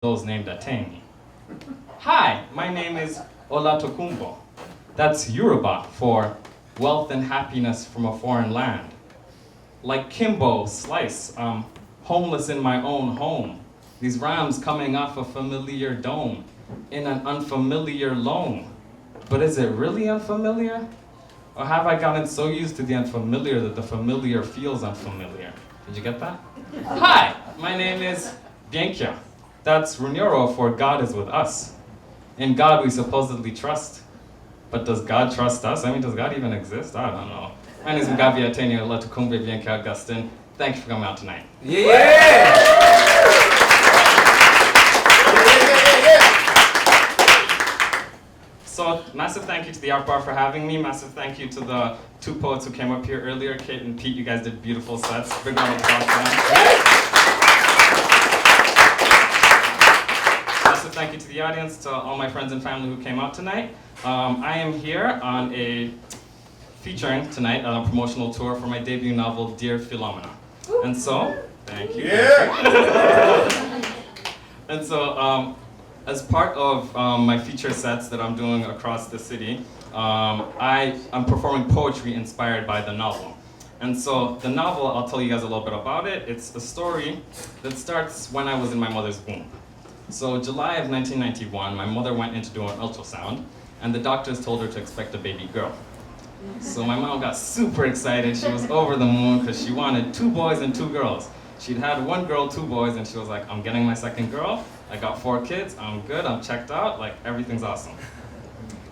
those named Ateni. Hi, my name is Olatokunbo. That's Yoruba for wealth and happiness from a foreign land. Like Kimbo Slice, I'm homeless in my own home. These rhymes coming off a familiar dome in an unfamiliar loam. But is it really unfamiliar? Or have I gotten so used to the unfamiliar that the familiar feels unfamiliar? Did you get that? Hi, my name is Byenkya. That's Runyoro for God is with us. In God we supposedly trust. But does God trust us? I mean, does God even exist? I don't know. My name is Mugabi Byenkya. Augustine. Thanks for coming out tonight. So, massive thank you to the Art Bar for having me. Massive thank you to the two poets who came up here earlier, Kate and Pete. You guys did beautiful sets. Big round of applause for them. Massive thank you to the audience, to all my friends and family who came out tonight. I am here on featuring tonight on a promotional tour for my debut novel, Dear Philomena. And so, thank you. And so, as part of my feature sets that I'm doing across the city, I'm performing poetry inspired by the novel. And so the novel, I'll tell you guys a little bit about it. It's a story that starts when I was in my mother's womb. So July of 1991, my mother went in to do an ultrasound, and the doctors told her to expect a baby girl. So my mom got super excited. She was over the moon because she wanted 2 boys and 2 girls. She'd had 1 girl, 2 boys, and she was like, I'm getting my second girl. I got 4 kids, I'm good, I'm checked out, like everything's awesome.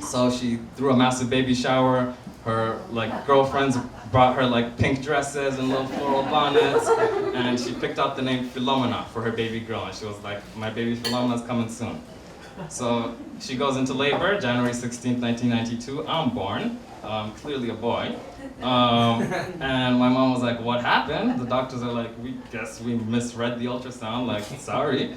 So she threw a massive baby shower. Her girlfriends brought her pink dresses and little floral bonnets, and she picked out the name Philomena for her baby girl, and she was like, my baby Philomena's coming soon. So she goes into labor, January 16th, 1992, I'm born, clearly a boy. And my mom was like, what happened? The doctors are like, we guess we misread the ultrasound, sorry.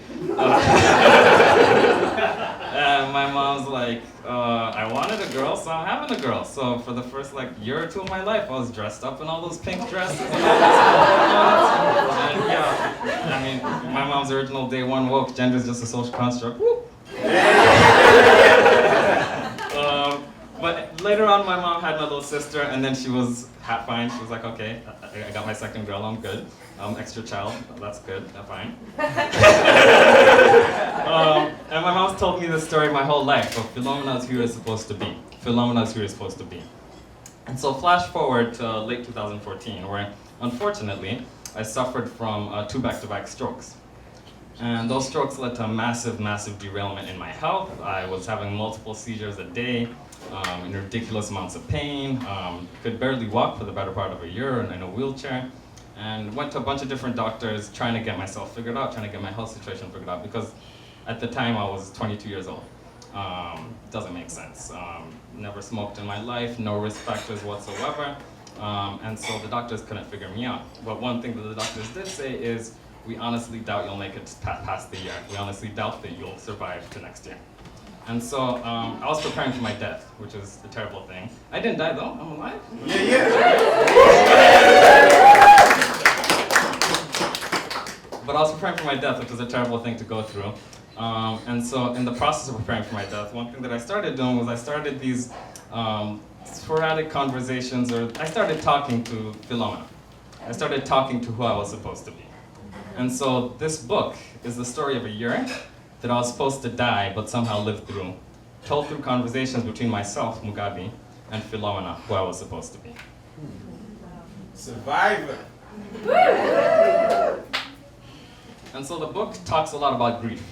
And my mom's like, I wanted a girl, so I'm having a girl. So for the first year or 2 of my life, I was dressed up in all those pink dresses and all those and yeah, I mean, my mom's original day 1 woke, gender is just a social construct. Woo. But later on, my mom had my little sister, and then she was fine. She was like, okay, I got my second girl, I'm good. Extra child, that's good, I'm fine. And my mom's told me this story my whole life, but Philomena is who you're supposed to be. Philomena is who you're supposed to be. And so flash forward to late 2014, where unfortunately, I suffered from 2 back-to-back strokes. And those strokes led to a massive, massive derailment in my health. I was having multiple seizures a day, in ridiculous amounts of pain, could barely walk for the better part of a year in a wheelchair, and went to a bunch of different doctors trying to get myself figured out, trying to get my health situation figured out, because at the time I was 22 years old. Doesn't make sense. Never smoked in my life, no risk factors whatsoever, and so the doctors couldn't figure me out. But one thing that the doctors did say is, we honestly doubt you'll make it past the year. We honestly doubt that you'll survive to next year. And so I was preparing for my death, which is a terrible thing. I didn't die though, I'm alive. But I was preparing for my death, which was a terrible thing to go through. And so in the process of preparing for my death, one thing that I started doing was I started these sporadic conversations, or I started talking to Philomena. I started talking to who I was supposed to be. And so this book is the story of a year that I was supposed to die, but somehow lived through, told through conversations between myself, Mugabi, and Philomena, who I was supposed to be. Survivor. And so the book talks a lot about grief.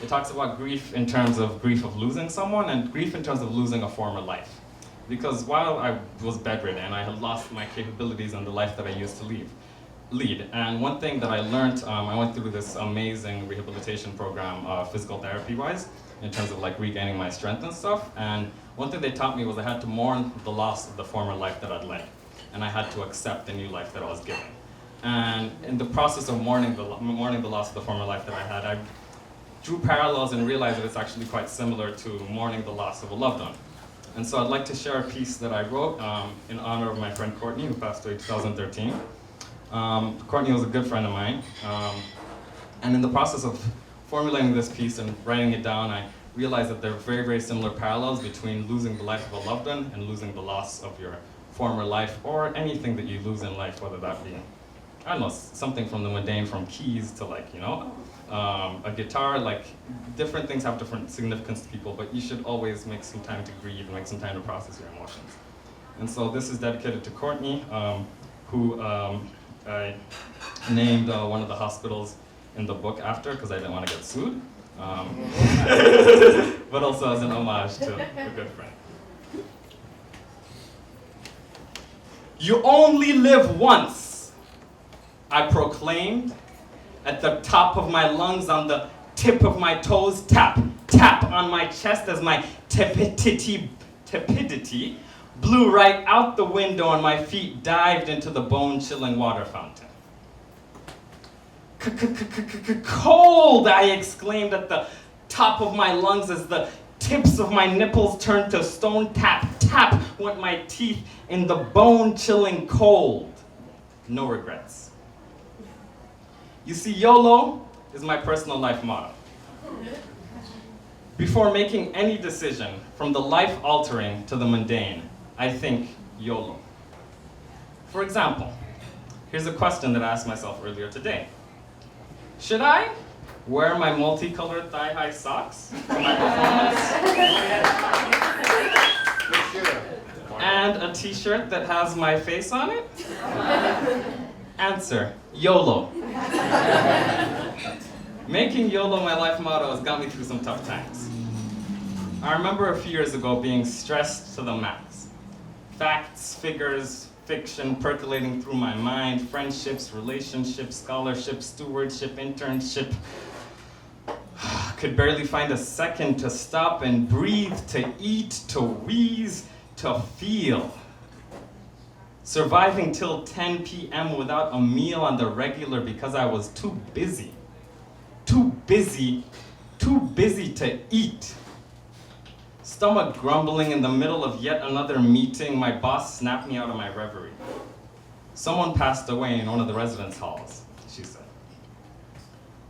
It talks about grief in terms of grief of losing someone, and grief in terms of losing a former life. Because while I was bedridden, I had lost my capabilities and the life that I used to lead. And one thing that I learned, I went through this amazing rehabilitation program, physical therapy-wise, in terms of regaining my strength and stuff. And one thing they taught me was I had to mourn the loss of the former life that I'd led, and I had to accept the new life that I was given. And in the process of mourning the loss of the former life that I had, I drew parallels and realized that it's actually quite similar to mourning the loss of a loved one. And so I'd like to share a piece that I wrote in honor of my friend Courtney, who passed away in 2013. Courtney was a good friend of mine, and in the process of formulating this piece and writing it down, I realized that there are very, very similar parallels between losing the life of a loved one and losing the loss of your former life, or anything that you lose in life, whether that be, I don't know, something from the mundane, from keys to like, you know, a guitar. Like, different things have different significance to people, but you should always make some time to grieve and make some time to process your emotions. And so this is dedicated to Courtney, who I named one of the hospitals in the book after, because I didn't want to get sued, but also as an homage to a good friend. You only live once, I proclaimed, at the top of my lungs, on the tip of my toes, tap, tap on my chest as my tepidity blew right out the window and my feet dived into the bone-chilling water fountain. Cold, I exclaimed at the top of my lungs as the tips of my nipples turned to stone. Tap, tap went my teeth in the bone-chilling cold. No regrets. You see, YOLO is my personal life motto. Before making any decision, from the life-altering to the mundane, I think YOLO. For example, here's a question that I asked myself earlier today. Should I wear my multicolored thigh-high socks for my performance? And a t-shirt that has my face on it? Answer, YOLO. Making YOLO my life motto has got me through some tough times. I remember a few years ago being stressed to the max. Facts, figures, fiction percolating through my mind, friendships, relationships, scholarship, stewardship, internship. Could barely find a second to stop and breathe, to eat, to wheeze, to feel. Surviving till 10 p.m. without a meal on the regular because I was too busy to eat. Stomach grumbling in the middle of yet another meeting, my boss snapped me out of my reverie. Someone passed away in one of the residence halls, she said.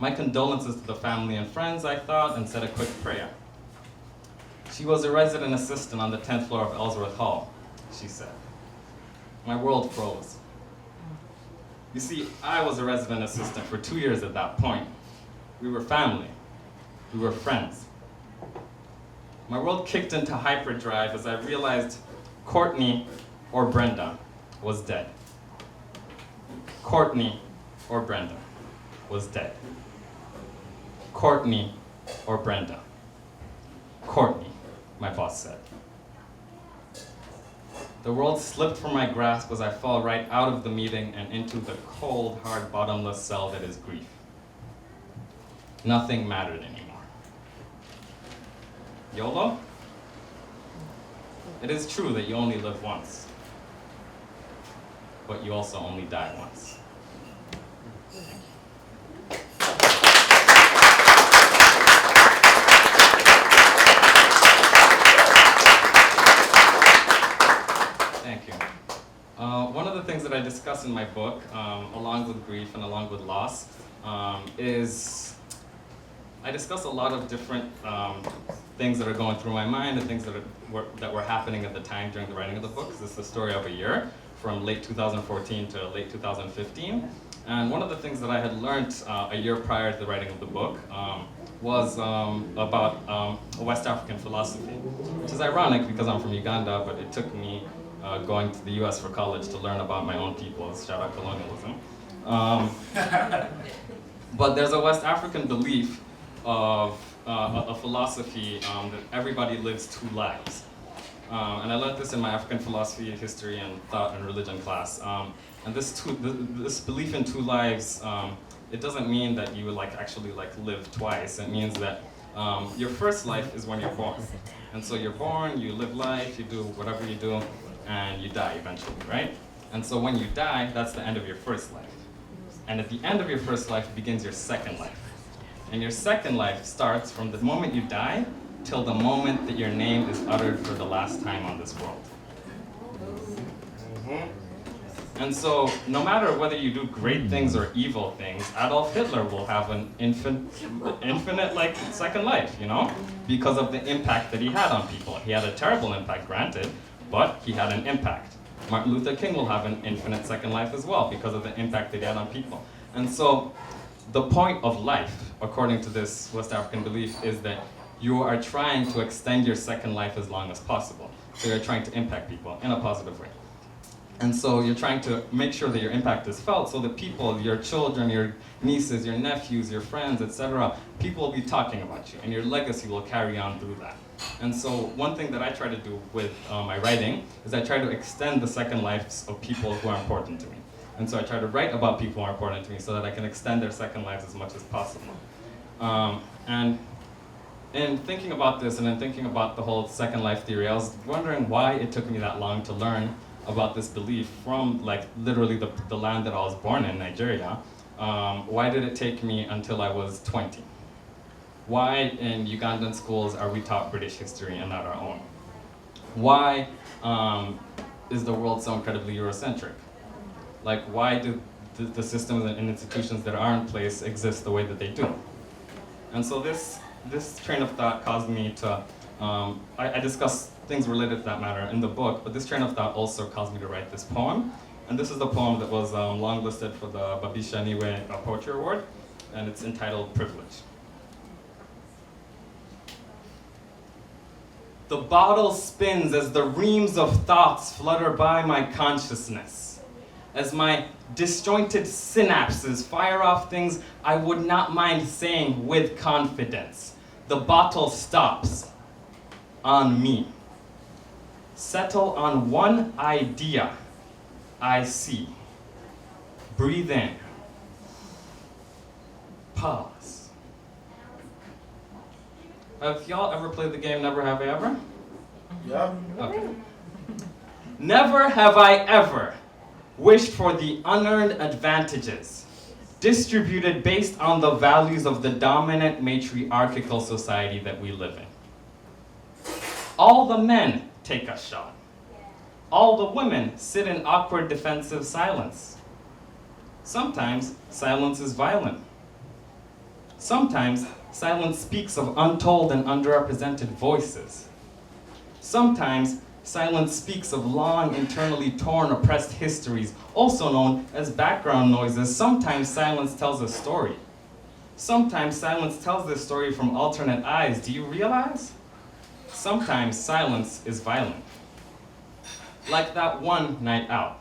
My condolences to the family and friends, I thought, and said a quick prayer. She was a resident assistant on the 10th floor of Ellsworth Hall, she said. My world froze. You see, I was a resident assistant for 2 years at that point. We were family. We were friends. My world kicked into hyperdrive as I realized Courtney, or Brenda, was dead. Courtney, or Brenda, was dead. Courtney, or Brenda. Courtney, my boss said. The world slipped from my grasp as I fell right out of the meeting and into the cold, hard, bottomless cell that is grief. Nothing mattered anymore. YOLO? It is true that you only live once, but you also only die once. Thank you. One of the things that I discuss in my book, along with grief and along with loss, is I discuss a lot of different things that are going through my mind and things that were happening at the time during the writing of the book. This is the story of a year from late 2014 to late 2015. And one of the things that I had learned a year prior to the writing of the book was about a West African philosophy, which is ironic because I'm from Uganda, but it took me going to the US for college to learn about my own peoples. Shout out colonialism. But there's a West African belief of a philosophy that everybody lives two lives. And I learned this in my African philosophy, history, and thought and religion class. And this belief in two lives, it doesn't mean that you actually live twice. It means that your first life is when you're born. And so you're born, you live life, you do whatever you do, and you die eventually, right? And so when you die, that's the end of your first life. And at the end of your first life begins your second life. And your second life starts from the moment you die till the moment that your name is uttered for the last time on this world. And so, no matter whether you do great things or evil things, Adolf Hitler will have an infinite like second life, you know, because of the impact that he had on people. He had a terrible impact, granted, but he had an impact. Martin Luther King will have an infinite second life as well because of the impact that he had on people. And so, the point of life, according to this West African belief, is that you are trying to extend your second life as long as possible. So you're trying to impact people in a positive way. And so you're trying to make sure that your impact is felt so that people, your children, your nieces, your nephews, your friends, etc., people will be talking about you and your legacy will carry on through that. And so one thing that I try to do with my writing is I try to extend the second lives of people who are important to me. And so I try to write about people who are important to me so that I can extend their second lives as much as possible. And in thinking about this and in thinking about the whole second life theory, I was wondering why it took me that long to learn about this belief from like literally the land that I was born in, Nigeria. Why did it take me until I was 20? Why in Ugandan schools are we taught British history and not our own? Why is the world so incredibly Eurocentric? Like why do the systems and institutions that are in place exist the way that they do? And so this train of thought caused me to, I discuss things related to that matter in the book, but this train of thought also caused me to write this poem. And this is the poem that was longlisted for the Babisha Niwe Poetry Award, and it's entitled Privilege. The bottle spins as the reams of thoughts flutter by my consciousness, as my disjointed synapses fire off things I would not mind saying with confidence. The bottle stops on me. Settle on one idea I see. Breathe in. Pause. Have y'all ever played the game Never Have I Ever? Yeah. Okay. Never have I ever wished for the unearned advantages distributed based on the values of the dominant matriarchal society that we live in. All the men take a shot. All the women sit in awkward defensive silence. Sometimes silence is violent. Sometimes silence speaks of untold and underrepresented voices. Sometimes silence speaks of long, internally torn, oppressed histories, also known as background noises. Sometimes silence tells a story. Sometimes silence tells this story from alternate eyes. Do you realize? Sometimes silence is violent. Like that one night out,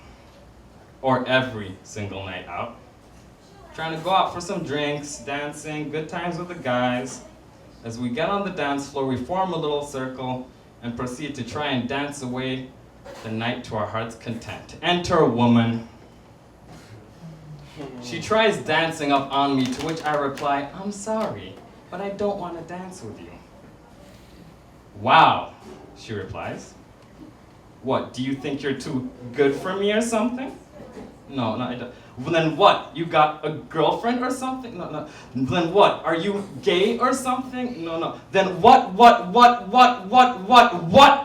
or every single night out. Trying to go out for some drinks, dancing, good times with the guys. As we get on the dance floor, we form a little circle and proceed to try and dance away the night to our heart's content. Enter a woman. She tries dancing up on me, to which I reply, I'm sorry, but I don't want to dance with you. Wow, she replies. What, do you think you're too good for me or something? No, I don't. Well, then what? You got a girlfriend or something? No. Then what? Are you gay or something? No. Then what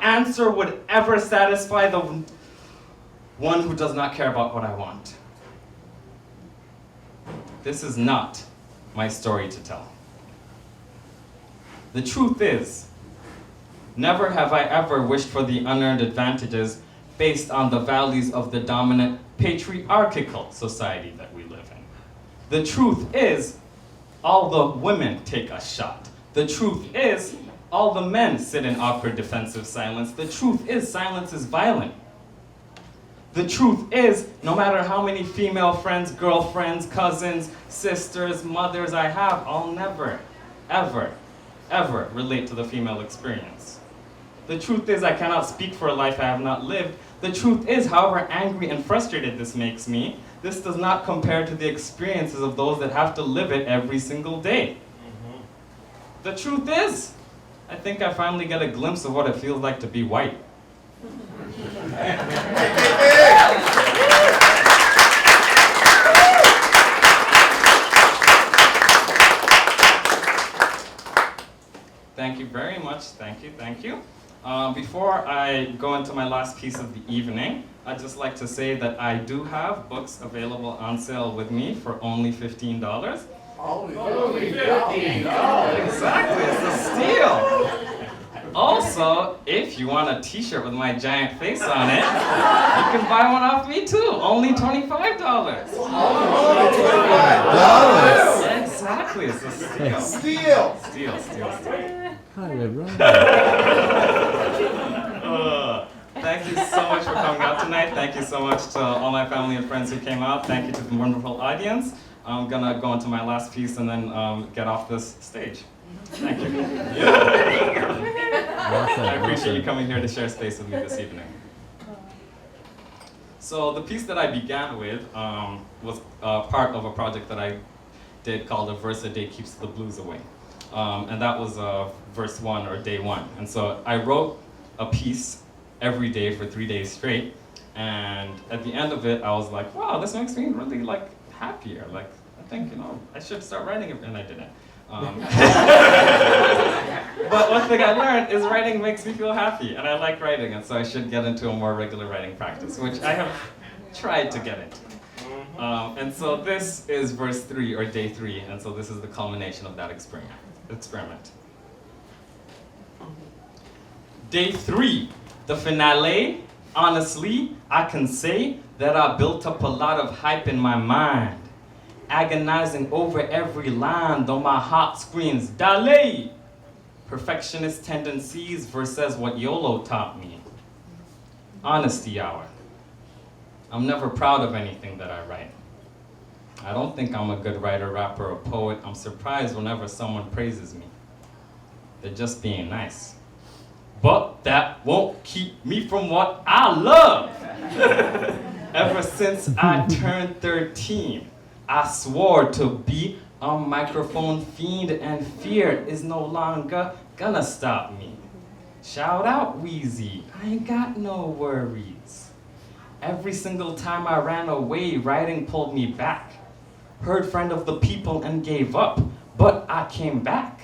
answer would ever satisfy the one who does not care about what I want? This is not my story to tell. The truth is, never have I ever wished for the unearned advantages based on the values of the dominant patriarchal society that we live in. The truth is, all the women take a shot. The truth is, all the men sit in awkward defensive silence. The truth is, silence is violent. The truth is, no matter how many female friends, girlfriends, cousins, sisters, mothers I have, I'll never, ever relate to the female experience. The truth is, I cannot speak for a life I have not lived. The truth is, however angry and frustrated this makes me, this does not compare to the experiences of those that have to live it every single day. The truth is, I think I finally get a glimpse of what it feels like to be white. Thank you very much. Thank you. Before I go into my last piece of the evening, I'd just like to say that I do have books available on sale with me for only $15. Only $15. Exactly, it's a steal. Also, if you want a t-shirt with my giant face on it, you can buy one off me too. Only $25. Exactly, it's a steal. Steal. Hi, everyone. Thank you so much for coming out tonight. Thank you so much to all my family and friends who came out. Thank you to the wonderful audience. I'm gonna go into my last piece and then get off this stage. Thank you. I appreciate you coming here to share space with me this evening. So the piece that I began with was part of a project that I did called A Verse a Day Keeps the Blues Away. And that was verse 1 or day 1. And so I wrote a piece every day for 3 days straight. And at the end of it, I was like, wow, this makes me really like happier. Like, I think, I should start writing it, and I didn't. But one thing I learned is writing makes me feel happy, and I like writing, and so I should get into a more regular writing practice, which I have tried to get into. And so this is verse 3, or day 3, and so this is the culmination of that experiment. Day 3, the finale. Honestly, I can say that I built up a lot of hype in my mind, agonizing over every line, though my heart screams, Dale! Perfectionist tendencies versus what YOLO taught me. Honesty hour. I'm never proud of anything that I write. I don't think I'm a good writer, rapper, or poet. I'm surprised whenever someone praises me. They're just being nice. But that won't keep me from what I love. Ever since I turned 13, I swore to be a microphone fiend, and fear is no longer gonna stop me. Shout out Wheezy, I ain't got no worries. Every single time I ran away, writing pulled me back. Heard friend of the people and gave up, but I came back.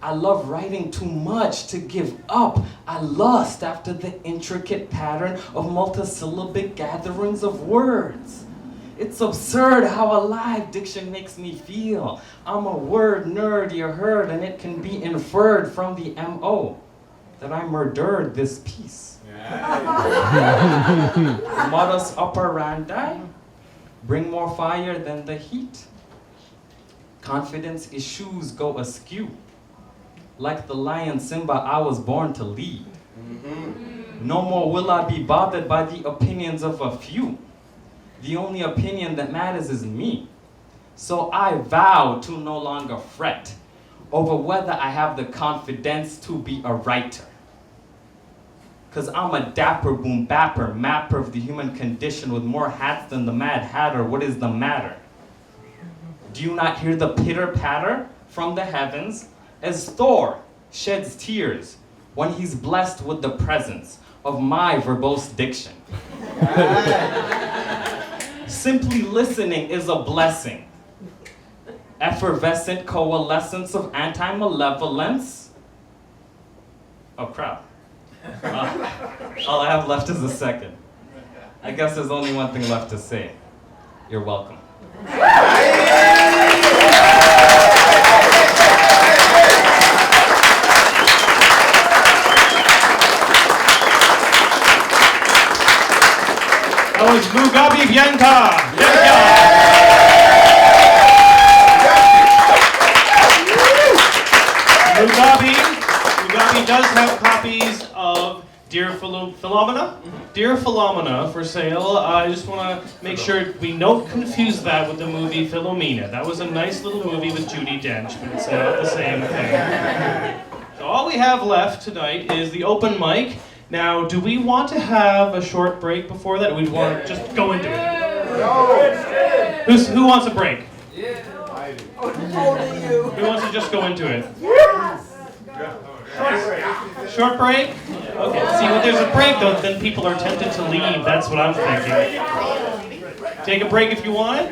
I love writing too much to give up. I lust after the intricate pattern of multisyllabic gatherings of words. It's absurd how alive diction makes me feel. I'm a word nerd, you heard, and it can be inferred from the M.O. that I murdered this piece. Modus operandi, bring more fire than the heat. Confidence issues go askew. Like the lion Simba, I was born to lead. No more will I be bothered by the opinions of a few. The only opinion that matters is me. So I vow to no longer fret over whether I have the confidence to be a writer. Cause I'm a dapper boom bapper, mapper of the human condition with more hats than the Mad Hatter. What is the matter? Do you not hear the pitter patter from the heavens as Thor sheds tears when he's blessed with the presence of my verbose diction? Simply listening is a blessing. Effervescent coalescence of anti-malevolence. Oh crap. All I have left is a second. I guess there's only one thing left to say. You're welcome. That was Mugabi Byenkya. Mugabi does have copies of Dear Philomena? Dear Philomena for sale. I just want to make sure we don't confuse that with the movie Philomena. That was a nice little movie with Judi Dench, but it's not the same thing. So all we have left tonight is the open mic. Now, do we want to have a short break before that? Or we want to just go into it? Who wants a break? Who wants to just go into it? Short break? Okay, see, when there's a break, though, then people are tempted to leave. That's what I'm thinking. Take a break if you want it.